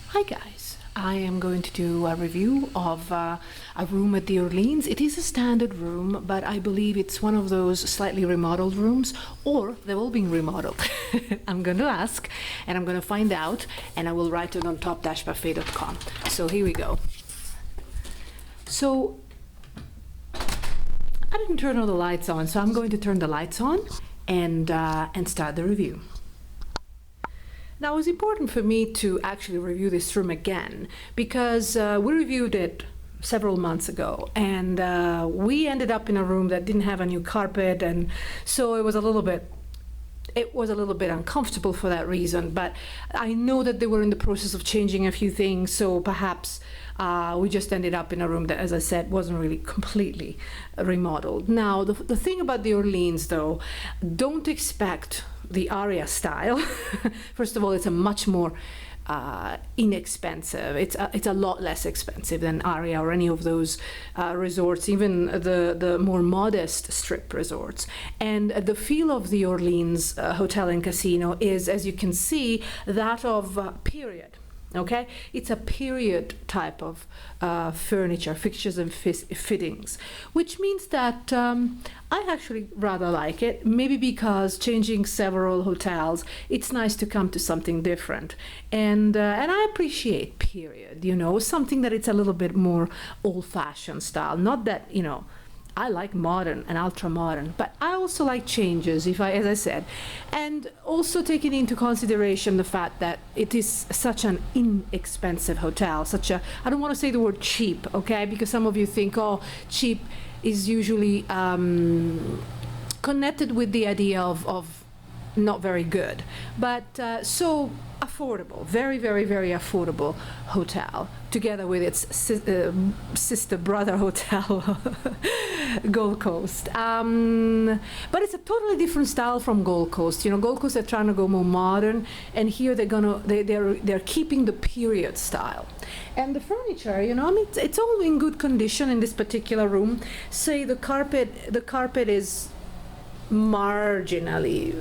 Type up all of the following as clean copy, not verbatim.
Hi guys, I am going to do a review of a room at the Orleans. It is a standard room, but I believe it's one of those slightly remodeled rooms, or they're all being remodeled. I'm going to ask, and I'm going to find out, and I will write it on top-buffet.com. So here we go. So I didn't turn all the lights on, so I'm going to turn the lights on and start the review. Now, it was important for me to actually review this room again because we reviewed it several months ago, and we ended up in a room that didn't have a new carpet, and so it was a little bit uncomfortable for that reason. But I know that they were in the process of changing a few things, so perhaps we just ended up in a room that, as I said, wasn't really completely remodeled. Now, the thing about the Orleans, though, don't expect the Aria style. First of all, it's a much more inexpensive. It's a lot less expensive than Aria or any of those resorts, even the more modest strip resorts. And the feel of the Orleans Hotel and Casino is, as you can see, that of period. Okay, it's a period type of furniture, fixtures and fittings, which means that I actually rather like it. Maybe because changing several hotels, it's nice to come to something different, and I appreciate period. You know, something that it's a little bit more old-fashioned style. Not that, you know, I like modern and ultra modern, but I also like changes, as I said, and also taking into consideration the fact that it is such an inexpensive hotel, I don't want to say the word cheap, okay, because some of you think, oh, cheap is usually connected with the idea of not very good, but so affordable, very, very, very affordable hotel, together with its sister brother hotel, Gold Coast. But it's a totally different style from Gold Coast. You know, Gold Coast are trying to go more modern, and here they're keeping the period style. And the furniture, you know, I mean, it's all in good condition in this particular room. Say the carpet is marginally,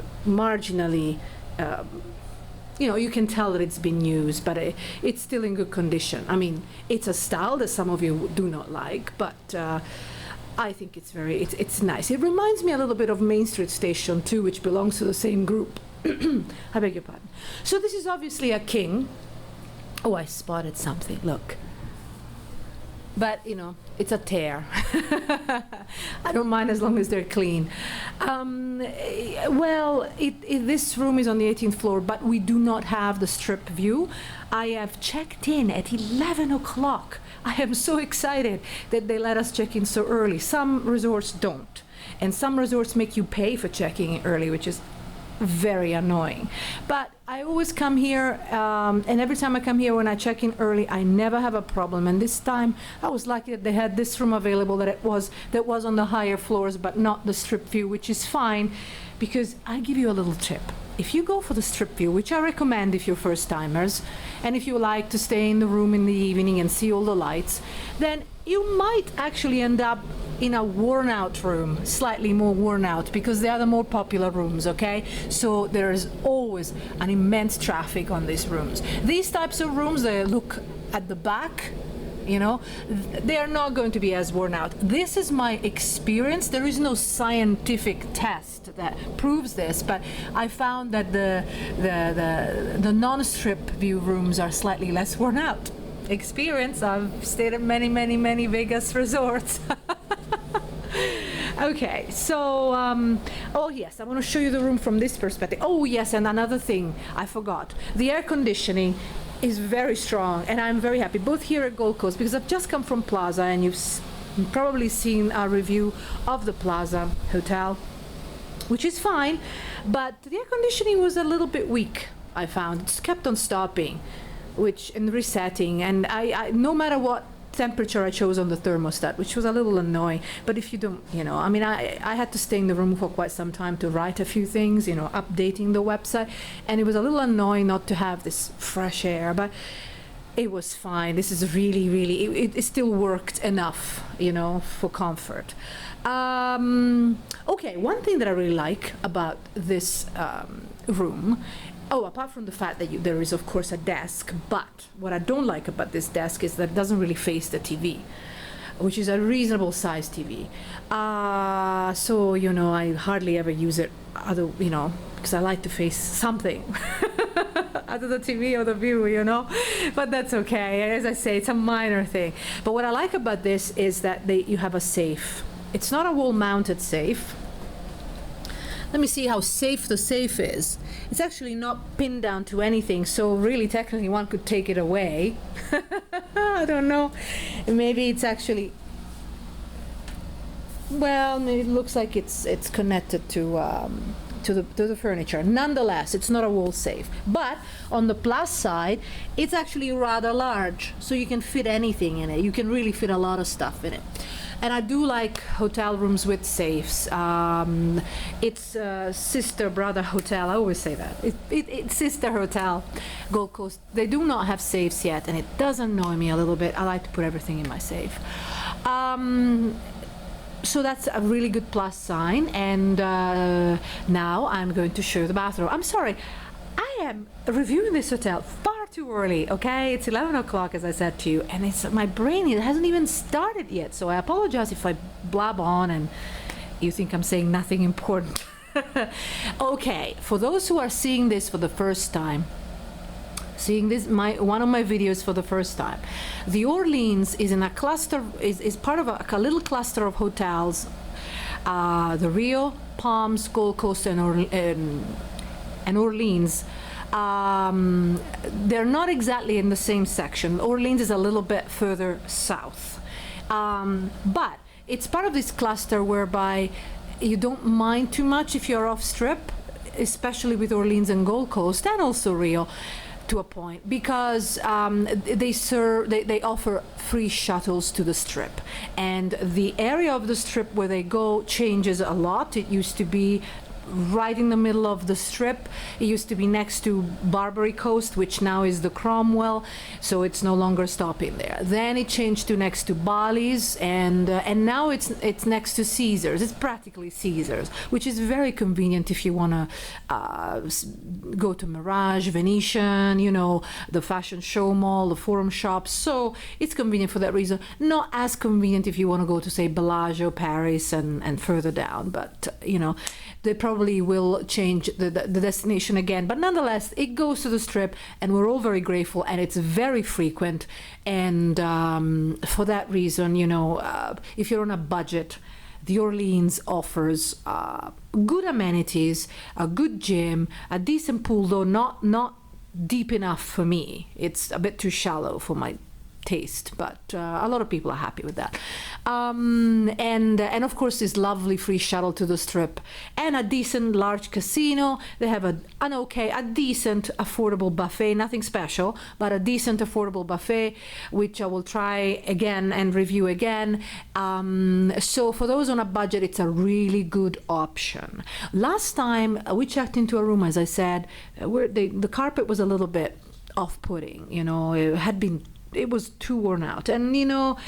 you know, you can tell that it's been used, but it's still in good condition. I mean, it's a style that some of you do not like, but I think it's nice. It reminds me a little bit of Main Street Station too, which belongs to the same group. I beg your pardon. So this is obviously a king. Oh, I spotted something, look. But, you know, it's a tear. I don't mind as long as they're clean. Well, this room is on the 18th floor, but we do not have the strip view. I have checked in at 11 o'clock. I am so excited that they let us check in so early. Some resorts don't. And some resorts make you pay for checking in early, which is very annoying. But I always come here, and every time I come here when I check in early, I never have a problem. And this time I was lucky that they had this room available that was on the higher floors, but not the strip view, which is fine, because I give you a little tip. If you go for the strip view, which I recommend if you're first timers, and if you like to stay in the room in the evening and see all the lights, then you might actually end up in a worn out room, slightly more worn out, because they are the more popular rooms, okay? So there is always an immense traffic on these rooms. These types of rooms, they look at the back, you know, they are not going to be as worn out. This is my experience. There is no scientific test that proves this, but I found that the non-strip view rooms are slightly less worn out. Experience. I've stayed at many, many, many Vegas resorts. Okay, so oh yes, I want to show you the room from this perspective. Oh yes, and another thing I forgot, the air conditioning is very strong, and I'm very happy, both here at Gold Coast, because I've just come from Plaza, and you've probably seen a review of the Plaza Hotel, which is fine, but the air conditioning was a little bit weak, I found. It's kept on stopping, and resetting, and I no matter what temperature I chose on the thermostat, which was a little annoying. But if you don't, you know, I mean, I had to stay in the room for quite some time to write a few things, you know, updating the website, and it was a little annoying not to have this fresh air, but it was fine. This is really, it still worked enough, you know, for comfort. Okay, one thing that I really like about this room Oh, apart from the fact that there is, of course, a desk, but what I don't like about this desk is that it doesn't really face the TV, which is a reasonable size TV. So, you know, I hardly ever use it, because I like to face something. Either the TV or the view, you know, but that's okay. As I say, it's a minor thing. But what I like about this is that you have a safe. It's not a wall-mounted safe. Let me see how safe the safe is. It's actually not pinned down to anything, so really technically one could take it away. I don't know. Maybe it's actually, well, it looks like it's connected to the furniture. Nonetheless, it's not a wall safe. But on the plus side, it's actually rather large, so you can fit anything in it. You can really fit a lot of stuff in it. And I do like hotel rooms with safes. It's sister brother hotel. I always say that. It's sister hotel, Gold Coast. They do not have safes yet, and it does annoy me a little bit. I like to put everything in my safe. So that's a really good plus sign. And now I'm going to show you the bathroom. I'm sorry, I am reviewing this hotel far too early, okay? It's 11 o'clock, as I said to you, and it's my brain, it hasn't even started yet, so I apologize if I blab on and you think I'm saying nothing important. Okay, for those who are seeing this for the first time, seeing this one of my videos for the first time, the Orleans is in a cluster, is part of a little cluster of hotels, the Rio, Palms, Gold Coast, and Orleans. They're not exactly in the same section. Orleans is a little bit further south, but it's part of this cluster whereby you don't mind too much if you're off strip, especially with Orleans and Gold Coast, and also Rio to a point, because they offer free shuttles to the strip, and the area of the strip where they go changes a lot. It used to be right in the middle of the strip. It used to be next to Barbary Coast, which now is the Cromwell, so it's no longer stopping there. Then it changed to next to Bali's, and now it's next to Caesars. It's practically Caesars, which is very convenient if you want to go to Mirage, Venetian, you know, the Fashion Show Mall, the Forum Shops. So it's convenient for that reason. Not as convenient if you want to go to, say, Bellagio, Paris, and further down, but you know, they probably will change the destination again, but nonetheless it goes to the strip, and we're all very grateful, and it's very frequent. And for that reason, you know, if you're on a budget, the Orleans offers good amenities, a good gym, a decent pool, though not deep enough for me. It's a bit too shallow for my taste, but a lot of people are happy with that. And of course this lovely free shuttle to the strip, and a decent large casino. They have a decent affordable buffet, nothing special, but a decent affordable buffet, which I will try again and review again. So for those on a budget, it's a really good option. Last time we checked into a room, as I said, where the carpet was a little bit off-putting, you know, it was too worn out, and you know,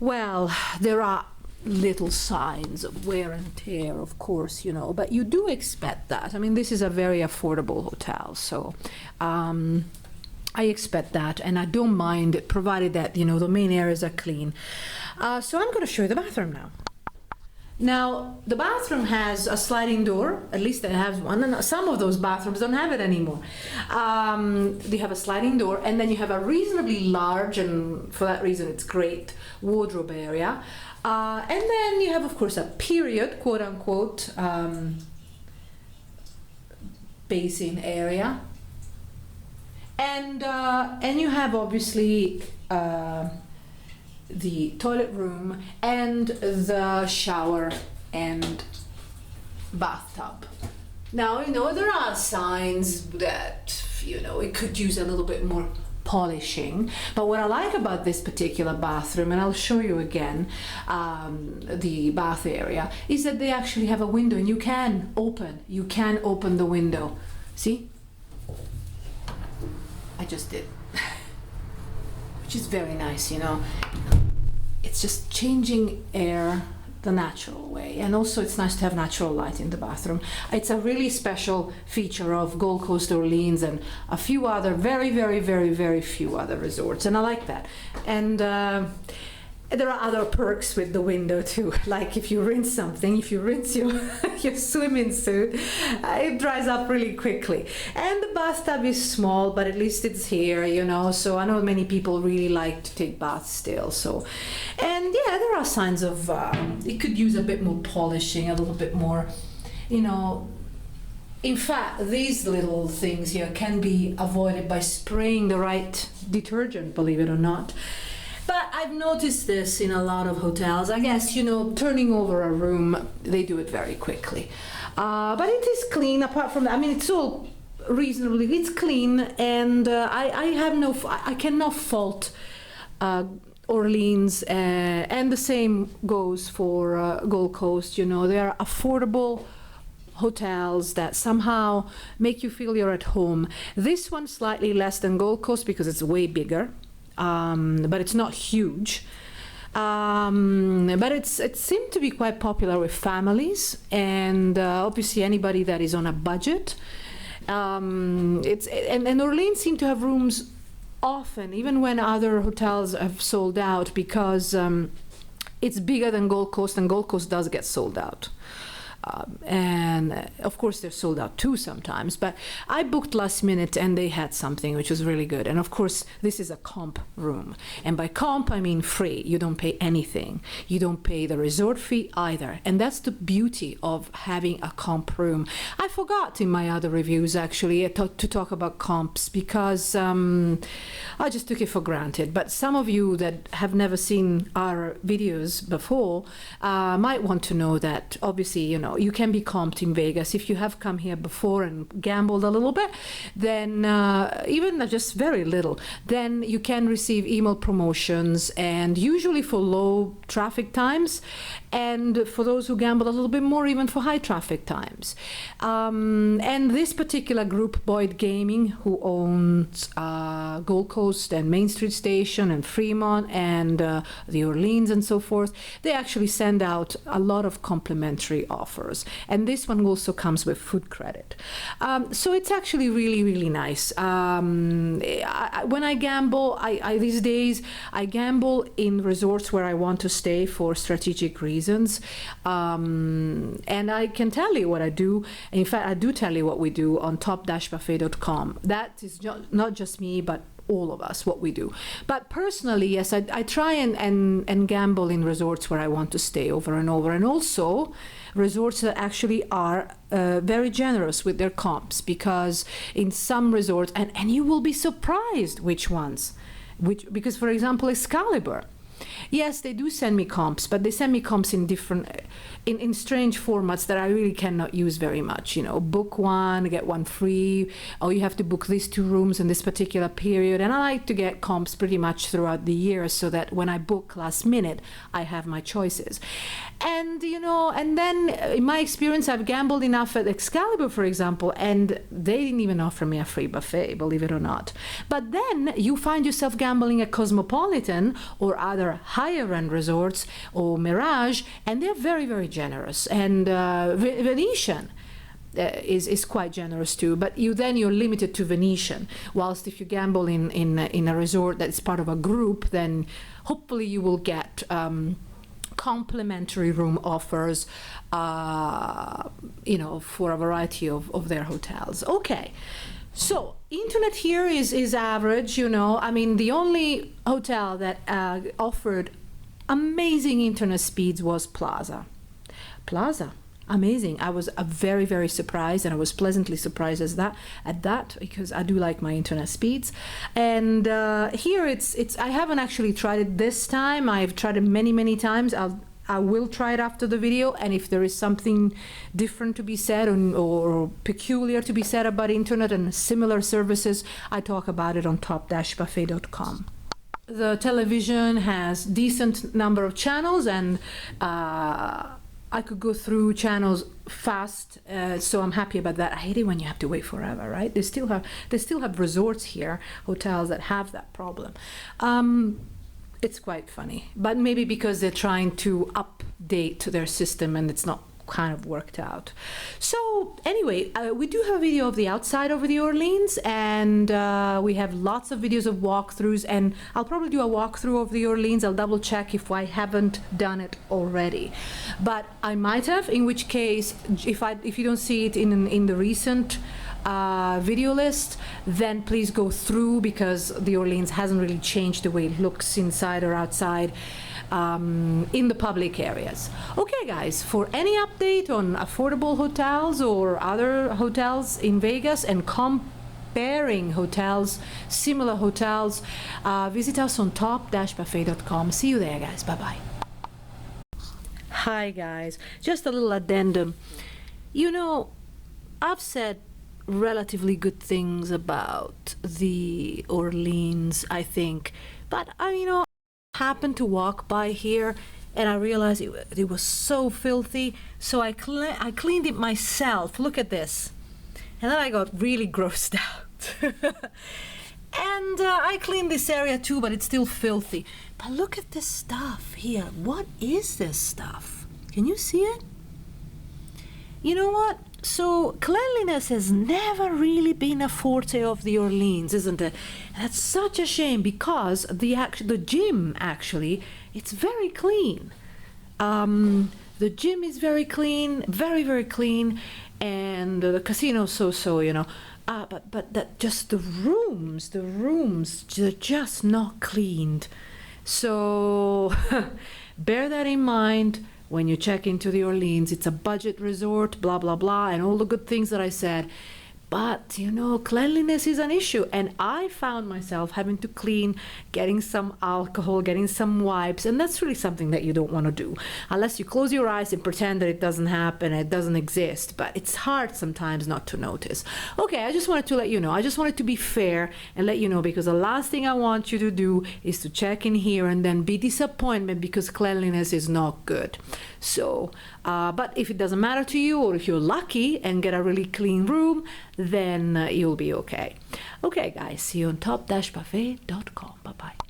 well, there are little signs of wear and tear, of course, you know, but you do expect that. I mean, this is a very affordable hotel, so I expect that, and I don't mind, provided that, you know, the main areas are clean. So I'm going to show you the bathroom now. Now, the bathroom has a sliding door, at least it has one, and some of those bathrooms don't have it anymore. They have a sliding door, and then you have a reasonably large, and for that reason it's great, wardrobe area. And then you have, of course, a period, quote-unquote, basin area. And you have, obviously, the toilet room and the shower and bathtub. Now, you know, there are signs that, you know, it could use a little bit more polishing, but what I like about this particular bathroom, and I'll show you again the bath area, is that they actually have a window, and you can open the window. See? I just did. Which is very nice, you know. It's just changing air the natural way. And also it's nice to have natural light in the bathroom. It's a really special feature of Gold Coast, Orleans, and a few other, very, very, very, very few other resorts. And I like that. And there are other perks with the window too, like if you rinse something, if you rinse your, your swimming suit, it dries up really quickly. And the bathtub is small, but at least it's here, you know, so I know many people really like to take baths still. So, and yeah, there are signs of, it could use a bit more polishing, a little bit more, you know. In fact, these little things here can be avoided by spraying the right detergent, believe it or not. But I've noticed this in a lot of hotels. I guess, you know, turning over a room, they do it very quickly. But it is clean apart from that. I mean, it's all reasonably, it's clean, and I cannot fault Orleans, and the same goes for Gold Coast. You know, they are affordable hotels that somehow make you feel you're at home. This one slightly less than Gold Coast because it's way bigger. But it's not huge. But it seemed to be quite popular with families, and obviously anybody that is on a budget. And Orleans seemed to have rooms often, even when other hotels have sold out, because it's bigger than Gold Coast, and Gold Coast does get sold out. And of course they're sold out too sometimes, but I booked last minute and they had something which was really good. And of course this is a comp room, and by comp I mean free. You don't pay anything, you don't pay the resort fee either, and that's the beauty of having a comp room. I forgot in my other reviews actually to talk about comps, because I just took it for granted, but some of you that have never seen our videos before might want to know that obviously, you know, you can be comped in Vegas. If you have come here before and gambled a little bit, then even just very little, then you can receive email promotions, and usually for low traffic times, and for those who gamble a little bit more, even for high traffic times. And this particular group, Boyd Gaming, who owns Gold Coast and Main Street Station and Fremont and the Orleans and so forth, they actually send out a lot of complimentary offers. And this one also comes with food credit. So it's actually really, really nice. When I gamble, these days, I gamble in resorts where I want to stay for strategic reasons. And I can tell you what I do. In fact, I do tell you what we do on top-buffet.com. That is not just me, but all of us, what we do. But personally, yes, I try and gamble in resorts where I want to stay over and over, and also resorts that actually are very generous with their comps, because in some resorts, and you will be surprised which ones, because for example, Excalibur, yes, they do send me comps, but they send me comps in different, in strange formats that I really cannot use very much. You know, book one, get one free, or you have to book these 2 rooms in this particular period. And I like to get comps pretty much throughout the year, so that when I book last minute, I have my choices. And, you know, and then in my experience, I've gambled enough at Excalibur, for example, and they didn't even offer me a free buffet, believe it or not. But then you find yourself gambling at Cosmopolitan or other higher end resorts or Mirage, and they're very, very generous. And Venetian is quite generous too, but you're limited to Venetian. Whilst if you gamble in a resort that's part of a group, then hopefully you will get complimentary room offers, you know, for a variety of their hotels. Okay. So internet here is average, you know. I mean, the only hotel that offered amazing internet speeds was Plaza. Amazing. I was very, very surprised, and I was pleasantly surprised at that because I do like my internet speeds. And here I haven't actually tried it this time. I've tried it many times. I will try it after the video, and if there is something different to be said or peculiar to be said about internet and similar services, I talk about it on top-buffet.com. The television has decent number of channels, and I could go through channels fast, so I'm happy about that. I hate it when you have to wait forever, right? They still have resorts here, hotels that have that problem. It's quite funny, but maybe because they're trying to update their system and it's not kind of worked out. So anyway, we do have a video of the outside of the Orleans, and we have lots of videos of walkthroughs, and I'll probably do a walkthrough of the Orleans. I'll double check if I haven't done it already, but I might have, in which case, if you don't see it in the recent video list, then please go through, because the Orleans hasn't really changed the way it looks inside or outside in the public areas. Okay guys, for any update on affordable hotels or other hotels in Vegas and comparing hotels, similar hotels, visit us on top-buffet.com. See you there guys, bye bye. Hi guys, just a little addendum. You know, I've said relatively good things about the Orleans, I think, but happened to walk by here and I realized it was so filthy, so I cleaned it myself. Look at this. And then I got really grossed out. And I cleaned this area too, but it's still filthy. But look at this stuff here. What is this stuff? Can you see it? You know what? So cleanliness has never really been a forte of the Orleans, isn't it? That's such a shame, because the gym actually, it's very clean. The gym is very clean, very, very clean, and the casino so, you know. But that just the rooms, they're just not cleaned. So bear that in mind when you check into the Orleans. It's a budget resort, blah, blah, blah, and all the good things that I said. But, you know, cleanliness is an issue. And I found myself having to clean, getting some alcohol, getting some wipes. And that's really something that you don't want to do. Unless you close your eyes and pretend that it doesn't happen, it doesn't exist. But it's hard sometimes not to notice. Okay, I just wanted to let you know. I just wanted to be fair and let you know, because the last thing I want you to do is to check in here and then be disappointed because cleanliness is not good. So, but if it doesn't matter to you, or if you're lucky and get a really clean room, then you'll be okay. Okay guys, see you on top-buffet.com. Bye-bye.